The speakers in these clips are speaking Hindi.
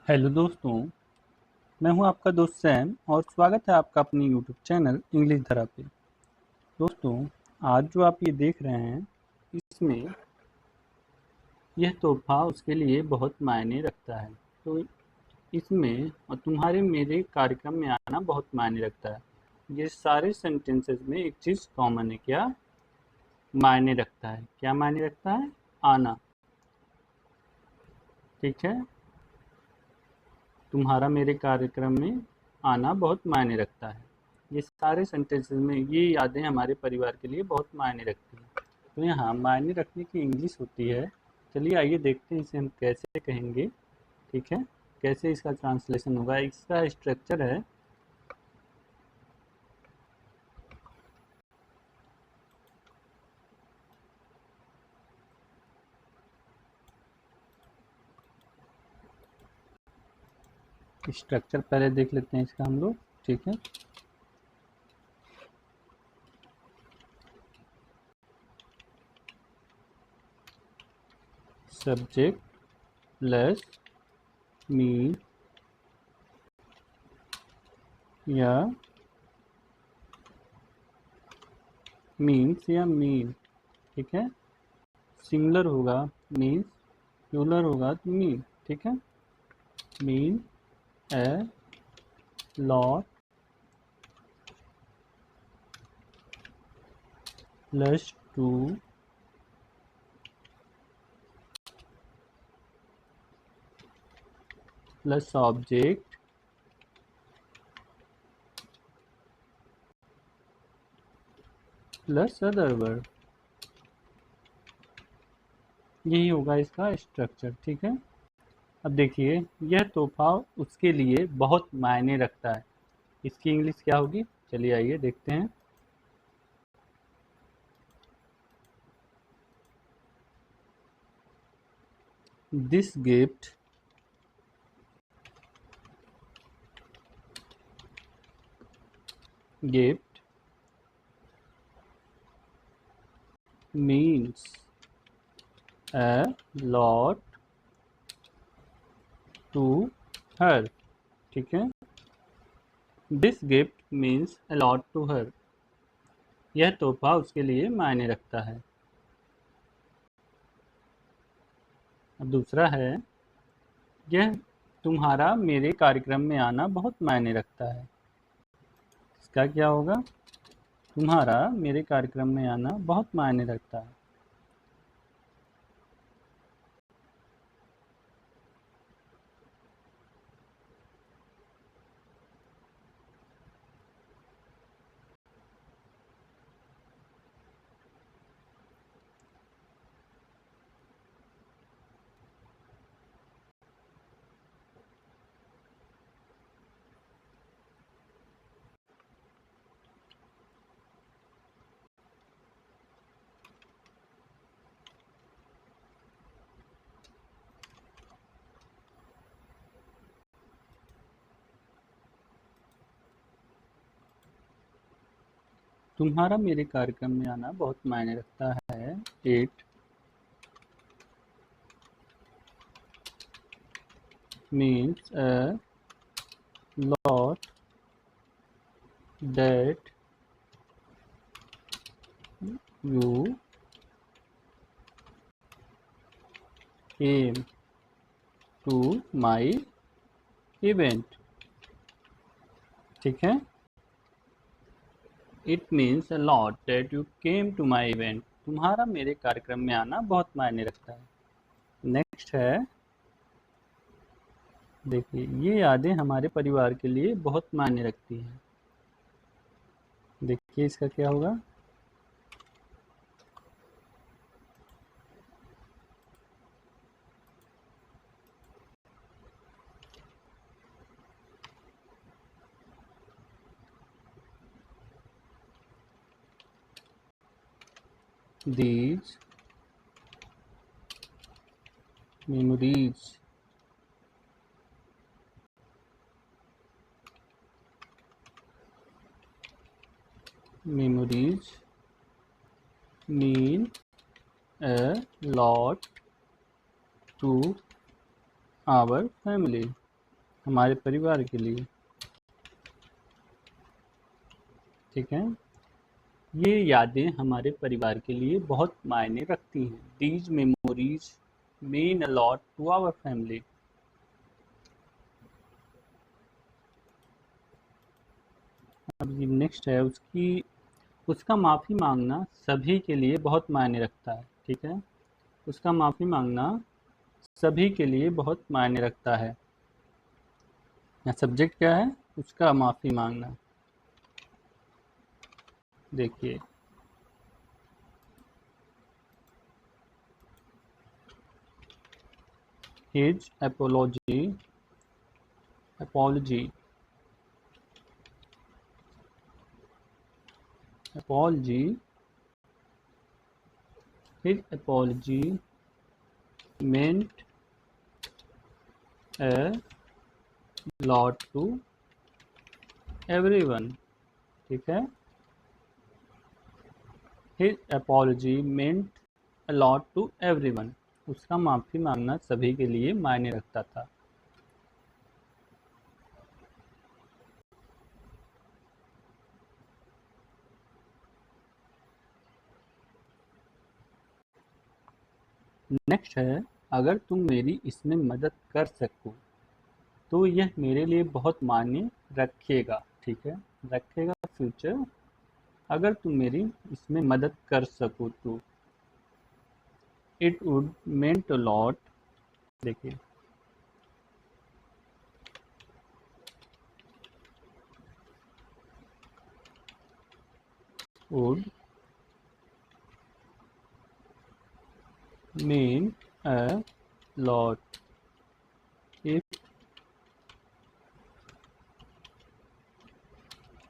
हेलो दोस्तों। मैं हूं आपका दोस्त सैम और स्वागत है आपका अपने यूट्यूब चैनल इंग्लिश धरा पे। दोस्तों, आज जो आप ये देख रहे हैं इसमें यह तोहफा उसके लिए बहुत मायने रखता है। तो इसमें और तुम्हारे मेरे कार्यक्रम में आना बहुत मायने रखता है। ये सारे सेंटेंसेस में एक चीज़ कॉमन है। क्या मायने रखता है? क्या मायने रखता है? आना। ठीक है। तुम्हारा मेरे कार्यक्रम में आना बहुत मायने रखता है। ये सारे सेंटेंसेस में ये यादें हमारे परिवार के लिए बहुत मायने रखती हैं। तो यहाँ मायने रखने की इंग्लिश होती है। चलिए आइए देखते हैं इसे हम कैसे कहेंगे। ठीक है, कैसे इसका ट्रांसलेशन होगा। इसका स्ट्रक्चर है स्ट्रक्चर पहले देख लेते हैं इसका हम लोग। ठीक है, सब्जेक्ट प्लस मीन या मीन्स या मीन। ठीक है, सिंगुलर होगा मीन्स, प्लूरल होगा तो मीन। ठीक है, mean a lot plus two plus object plus other word. यही होगा इसका स्ट्रक्चर। ठीक है, अब देखिए यह तोहफा उसके लिए बहुत मायने रखता है। इसकी इंग्लिश क्या होगी? चलिए आइए देखते हैं। This gift means a lot to her। ठीक है, this gift means a lot to her। यह तोहफा उसके लिए मायने रखता है। अब दूसरा है, यह तुम्हारा मेरे कार्यक्रम में आना बहुत मायने रखता है। इसका क्या होगा? तुम्हारा मेरे कार्यक्रम में आना बहुत मायने रखता है। तुम्हारा मेरे कार्यक्रम में आना बहुत मायने रखता है। It means a lot that you came to my event. ठीक है, it means a lot that you came to my event. तुम्हारा मेरे कार्यक्रम में आना बहुत मायने रखता है। नेक्स्ट है, देखिए ये यादें हमारे परिवार के लिए बहुत मायने रखती हैं। देखिए इसका क्या होगा? These memories mean a lot to our family। हमारे परिवार के लिए। ठीक है, ये यादें हमारे परिवार के लिए बहुत मायने रखती हैं। These memories mean a lot to our family. अब ये नेक्स्ट है उसका माफ़ी मांगना सभी के लिए बहुत मायने रखता है। ठीक है, उसका माफ़ी मांगना सभी के लिए बहुत मायने रखता है। यहाँ सब्जेक्ट क्या है? उसका माफ़ी मांगना। देखिए, his apology apology his apology meant a lot to everyone। ठीक है, his apology meant a lot to everyone। उसका माफ़ी मांगना सभी के लिए मायने रखता था। नेक्स्ट है, अगर तुम मेरी इसमें मदद कर सको तो यह मेरे लिए बहुत मायने रखेगा। ठीक है, रखेगा फ्यूचर। अगर तुम मेरी इसमें मदद कर सको तो it would meant a lot. देखिए, would mean a lot if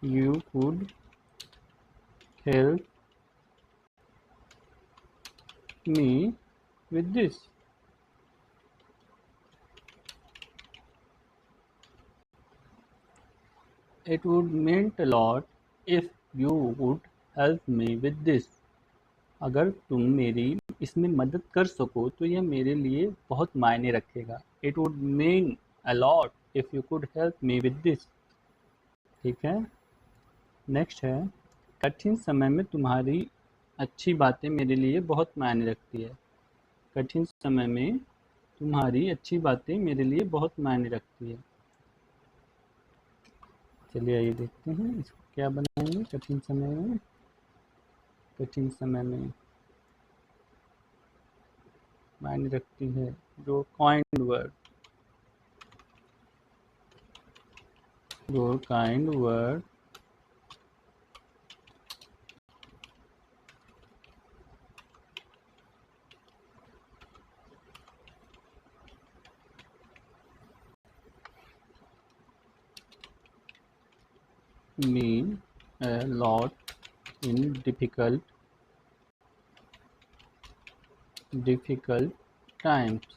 you could help me with this। It would mean a lot if you would help me with this। अगर तुम मेरी इसमें मदद कर सको तो यह मेरे लिए बहुत मायने रखेगा। It would mean a lot if you could help me with this। ठीक है, नेक्स्ट है, कठिन समय में तुम्हारी अच्छी बातें मेरे लिए बहुत मायने रखती है। कठिन समय में तुम्हारी अच्छी बातें मेरे लिए बहुत मायने रखती है। चलिए आइए देखते हैं इसको क्या बनाएंगे। कठिन समय में, कठिन समय में मायने रखती है जो काइंड वर्ड, जो kind word mean a lot in difficult times।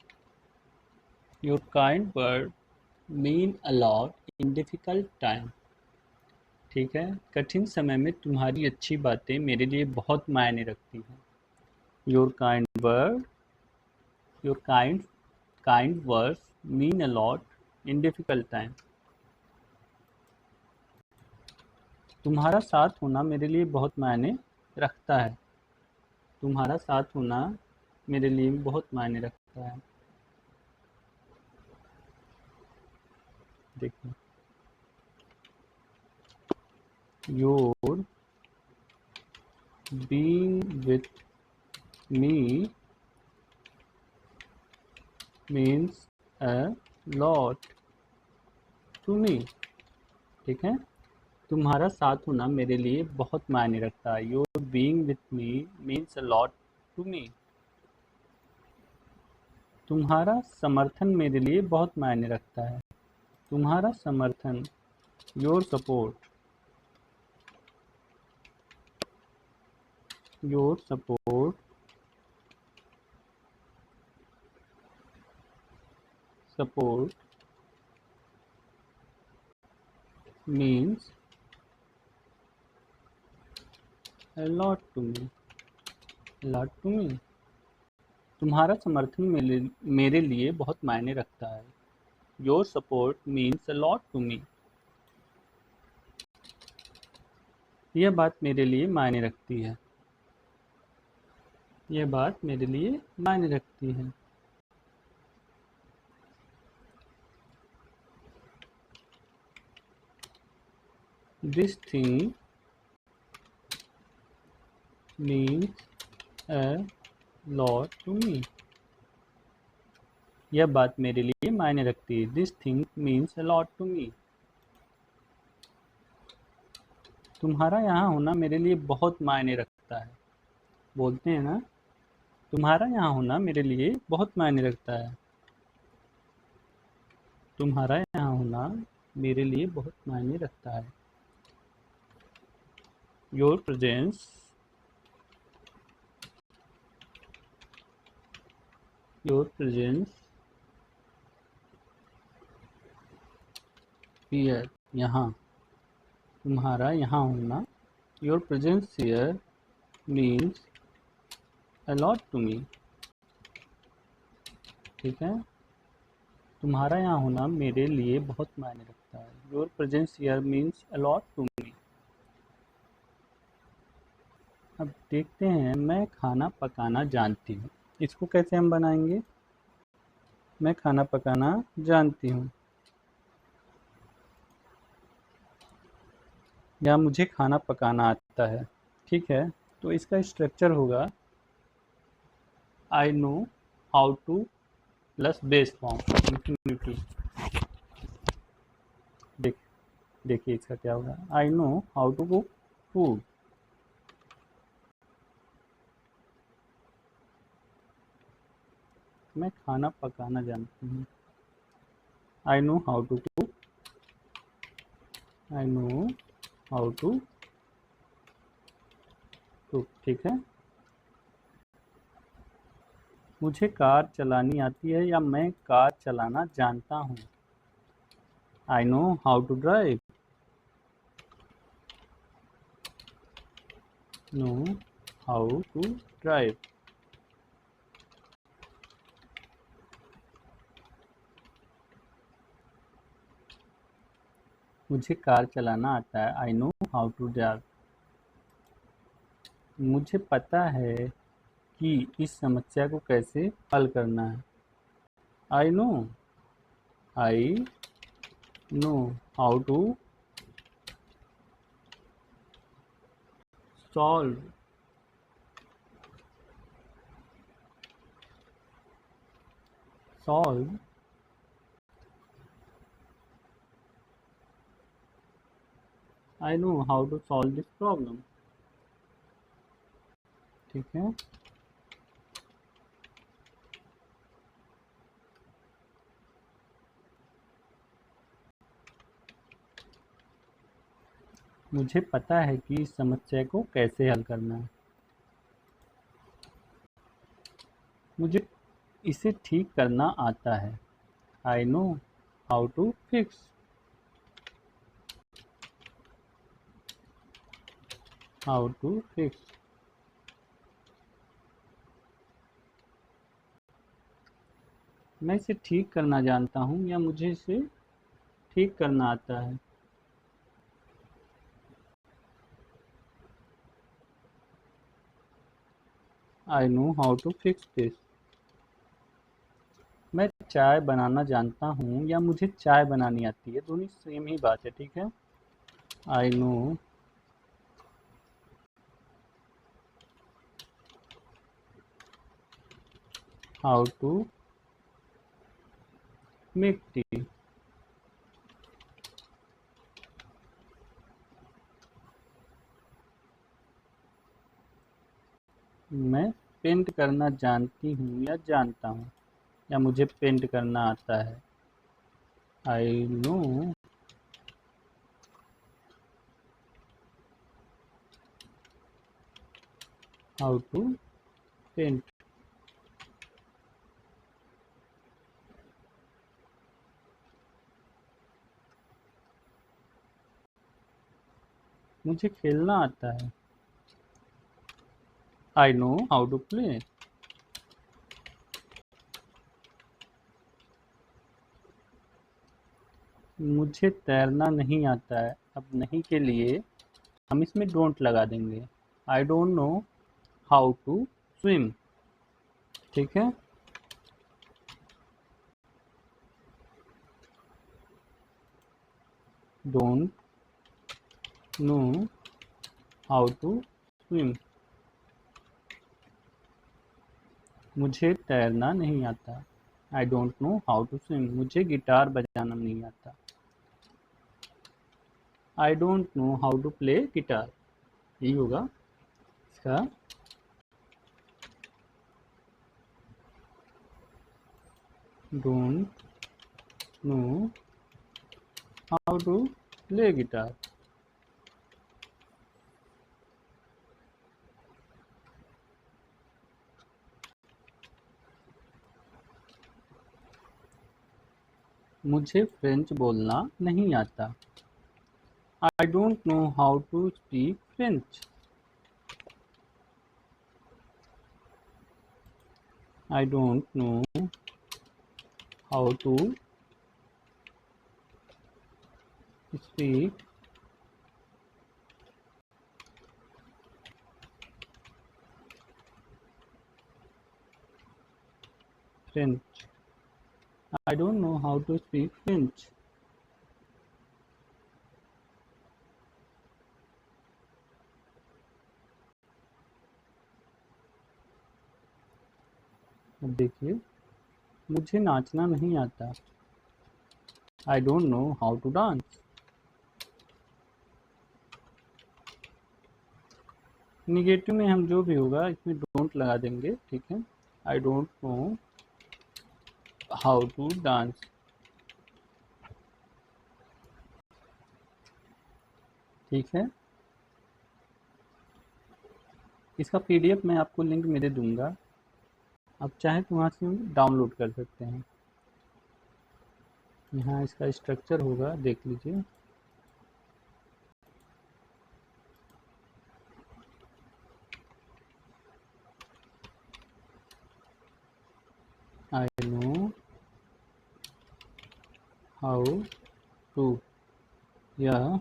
Your kind word mean a lot in difficult time। ठीक है, कठिन समय में तुम्हारी अच्छी बातें मेरे लिए बहुत मायने रखती हैं। Your kind word, your kind words mean a lot in difficult time। तुम्हारा साथ होना मेरे लिए बहुत मायने रखता है। तुम्हारा साथ होना मेरे लिए बहुत मायने रखता है। देखो, your being with me means a lot to me। ठीक है, तुम्हारा साथ होना मेरे लिए बहुत मायने रखता है। Your being with me means a lot to me. तुम्हारा समर्थन मेरे लिए बहुत मायने रखता है। तुम्हारा समर्थन, your support, your support support means a lot to me, a lot to me। तुम्हारा समर्थन मेरे लिए बहुत मायने रखता है। Your support means a lot to me. यह बात मेरे लिए मायने रखती है। यह बात मेरे लिए मायने रखती है। This thing means a lot to me. यह बात मेरे लिए मायने रखती है। This thing means a lot to me. तुम्हारा यहाँ होना मेरे लिए बहुत मायने रखता है। बोलते हैं ना, तुम्हारा यहाँ होना मेरे लिए बहुत मायने रखता है। तुम्हारा यहाँ होना मेरे लिए बहुत मायने रखता है। योर प्रेजेंस हियर, यहाँ। तुम्हारा यहाँ होना, your presence here means a lot to me. ठीक है, तुम्हारा यहाँ होना मेरे लिए बहुत मायने रखता है। Your presence here means a lot to me. अब देखते हैं, मैं खाना पकाना जानती हूँ। इसको कैसे हम बनाएंगे? मैं खाना पकाना जानती हूँ, या मुझे खाना पकाना आता है। ठीक है, तो इसका स्ट्रक्चर होगा I know how to plus base form infinity. देख देखिए इसका क्या होगा। I know how to cook food. मैं खाना पकाना जानती हूँ। I know how to cook. I know how to cook. ठीक है, मुझे कार चलानी आती है, या मैं कार चलाना जानता हूँ। I know how to drive. Know how to drive. मुझे कार चलाना आता है। I know how to drive. मुझे पता है कि इस समस्या को कैसे हल करना है। I know I know how to solve solve I know how to solve this problem. ठीक है, मुझे पता है कि इस समस्या को कैसे हल करना है। मुझे इसे ठीक करना आता है। I know how to fix. How to fix. मैं इसे ठीक करना जानता हूँ, या मुझे इसे ठीक करना आता है। I know how to fix this. मैं चाय बनाना जानता हूँ, या मुझे चाय बनानी आती है। दोनों सेम ही बात है। ठीक है, I know how to make tea. मैं पेंट करना जानती हूँ या जानता हूँ, या मुझे पेंट करना आता है। I know how to paint. मुझे खेलना आता है। I know how to play. मुझे तैरना नहीं आता है। अब नहीं के लिए हम इसमें डोंट लगा देंगे। I don't know how to swim. ठीक है। Don't know how to swim. मुझे तैरना नहीं आता। I don't know how to swim. मुझे गिटार बजाना नहीं आता। I don't know how to play guitar. यही होगा इसका। Don't know how to play guitar. मुझे फ्रेंच बोलना नहीं आता। I don't know how to speak French. I don't know how to speak French. I don't know how to speak French. अब देखिए, मुझे नाचना नहीं आता। I don't know how to dance. Negative में हम जो भी होगा इसमें डोंट लगा देंगे। ठीक है। I don't know how to dance. ठीक है। इसका पीडीएफ मैं आपको लिंक में दे दूंगा। आप चाहे तो वहाँ से डाउनलोड कर सकते हैं। यहाँ इसका स्ट्रक्चर होगा, देख लीजिए। I know how to. यह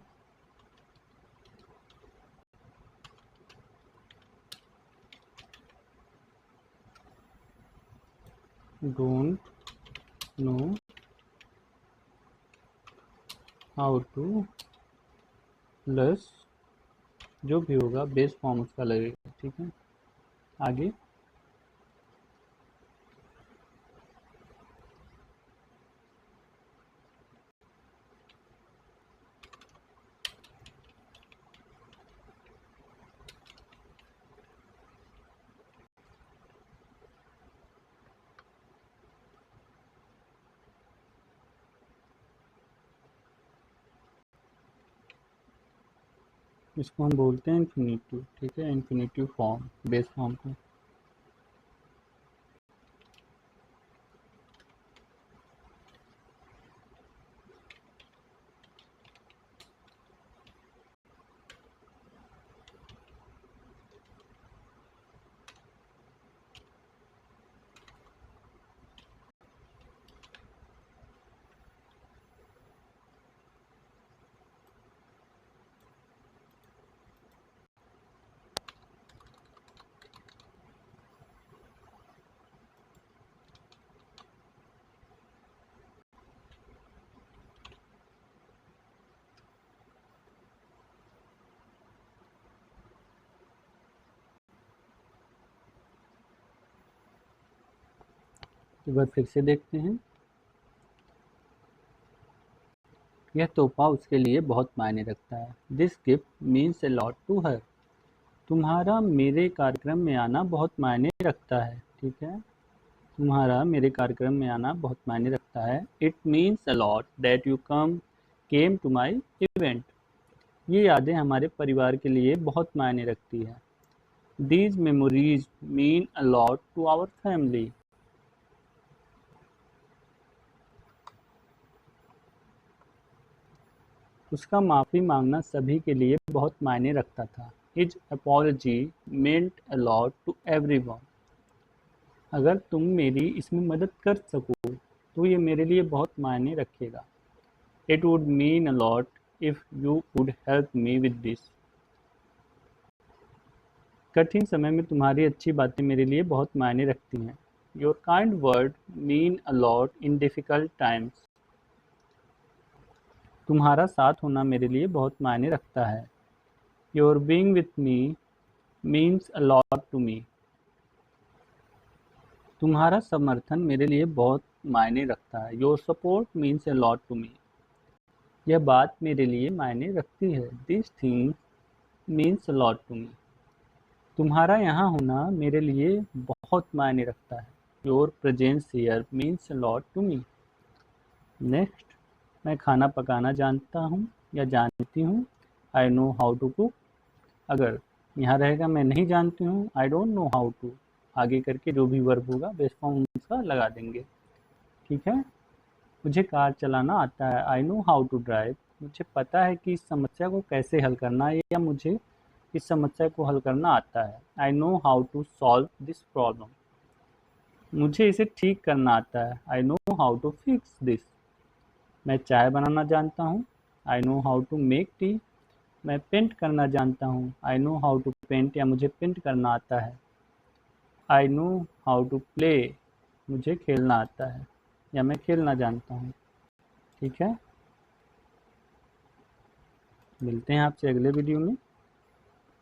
don't know how to plus जो भी होगा बेस फॉर्म उसका लगेगा। ठीक है। आगे इसको हम बोलते हैं इन्फिनिटिव। ठीक है। इन्फिनिटिव फॉर्म, बेस फॉर्म को। एक बार फिर से देखते हैं। यह तोहफा उसके लिए बहुत मायने रखता है। This gift means a lot to her. तुम्हारा मेरे कार्यक्रम में आना बहुत मायने रखता है। ठीक है। तुम्हारा मेरे कार्यक्रम में आना बहुत मायने रखता है। It means a lot that you came to my event. ये यादें हमारे परिवार के लिए बहुत मायने रखती है। These memories mean a lot to our family. उसका माफ़ी मांगना सभी के लिए बहुत मायने रखता था। His apology meant a lot to everyone. अगर तुम मेरी इसमें मदद कर सको तो ये मेरे लिए बहुत मायने रखेगा। It would mean a lot if you would help me with this. कठिन समय में तुम्हारी अच्छी बातें मेरे लिए बहुत मायने रखती हैं। Your kind word mean a lot in difficult times. तुम्हारा साथ होना मेरे लिए बहुत मायने रखता है। Your being with me means a lot to me. तुम्हारा समर्थन मेरे लिए बहुत मायने रखता है। Your support means a lot to me. यह बात मेरे लिए मायने रखती है। This thing means a lot to me. तुम्हारा यहाँ होना मेरे लिए बहुत मायने रखता है। Your presence here means a lot to me. Next, मैं खाना पकाना जानता हूँ या जानती हूँ। I know how to cook. अगर यहाँ रहेगा मैं नहीं जानती हूँ, I don't know how to, आगे करके जो भी वर्ब होगा बेस फॉर्म उसका लगा देंगे। ठीक है। मुझे कार चलाना आता है। I know how to drive. मुझे पता है कि इस समस्या को कैसे हल करना है, या मुझे इस समस्या को हल करना आता है। I know how to solve this problem. मुझे इसे ठीक करना आता है। I know how to fix this. मैं चाय बनाना जानता हूँ। I know how to make tea. मैं पेंट करना जानता हूँ। I know how to paint, या मुझे पेंट करना आता है। I know how to play. मुझे खेलना आता है, या मैं खेलना जानता हूँ। ठीक है। मिलते हैं आपसे अगले वीडियो में।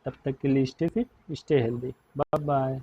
तब तक के लिए stay fit, stay healthy. Bye bye.